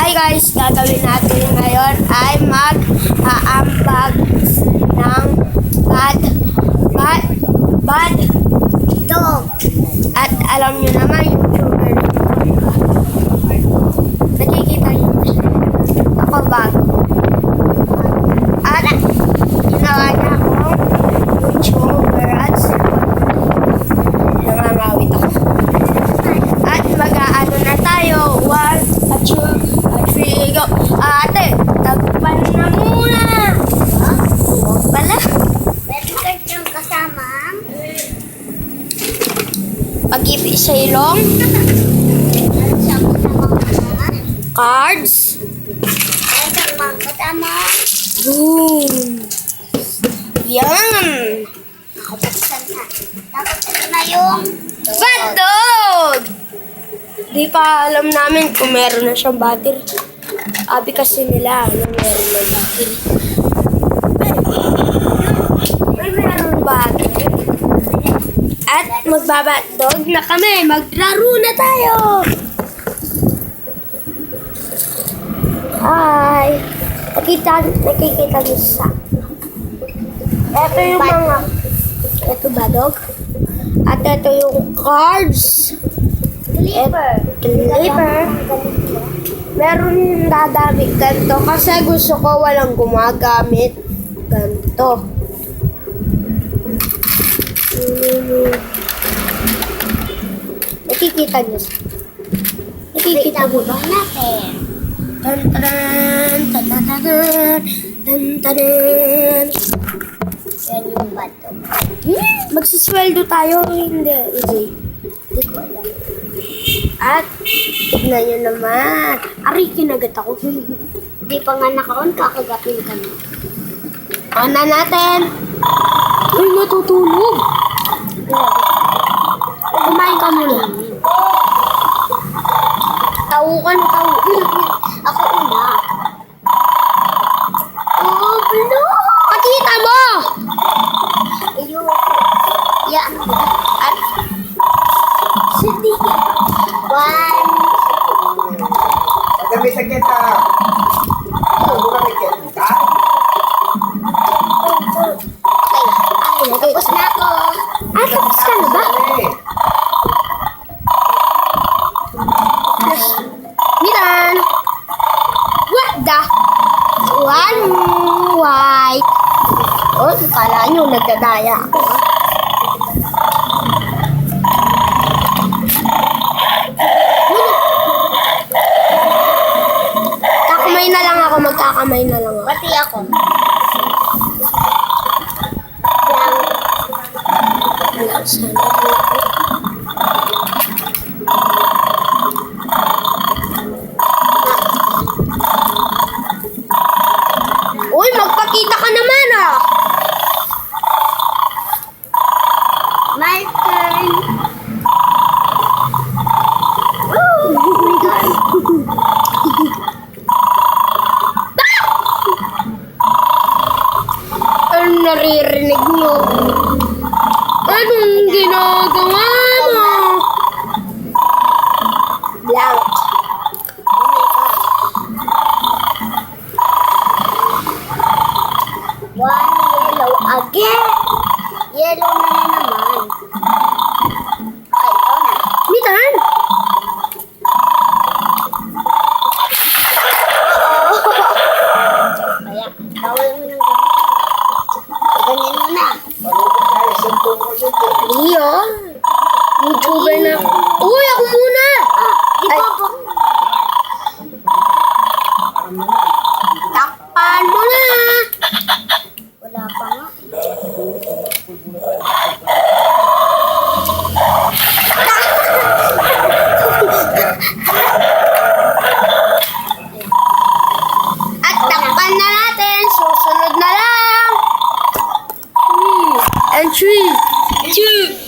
Hi guys, gagawin natin ngayon ay mag-unbox ng bad dog. At alam nyo naman yung YouTuber. Nakikita nyo ba siya? Ako bago. At ginawa niya akong YouTuber at namangawit ako. At mag-aano na tayo. 1, 2, 3, go. Ate, tagpan na muna. Huwag pala. Meron kang kasama. Pag-ibig sa ilong. Cards. Meron kasama. Boom. Yan. Nakabuksan na. Tapos ito na yung Bad dog! Di pa alam namin kung meron na siyang battery. Abi kasi nila, meron ng battery. May meron battery. At magbabatdog na kami. Maglaro na tayo! Hi! Nakikita niyo sa... Ito yung mga... Ito ba, dog? At ito yung cards. clipper. Clipper. Meron yung dadamit ganito kasi gusto ko walang gumagamit ganito. Nakikita niyo? Nakikita mo ba? Natin. Tan tan tan tan tan tan tan. Yan yung bato. Magsisweldo tayo. Hindi. Hindi ko alam. At tignan nyo naman. Aray, kinagat ako. Di pa nga naka-on, kakagapin ka na. On na natin. Uy, natutulog. Kumain ka muna. Tawukan. Ako una. Oh, blue! Pakita mo! Ayun. Yan. At Sige. 1. Kami sa kita. Ano ba may kita? Okay. Tapos na ako. tapos ka na ba? Milan! What the? One white. Oh, kala nyo nagdadaya ako. Kakamay na lang ako, magkakamay na lang ako. Pati ako. Yan. Wala, sana. Uy, magpakita ka naman ah! My turn. Ano naririnig nyo? Anong ginagawa mo? Blank. One yellow again. Yellow na naman. Okay, ikaw na. Mitan! Kaya, bawal mo ng gamit. Ganyan mo na. Leo? YouTuber na. Uy, ako muna! Di Ay. ba ba? Takpan mo na! Wala pa nga. At takpan na natin. Susunod na lang. 3, and 3, 2,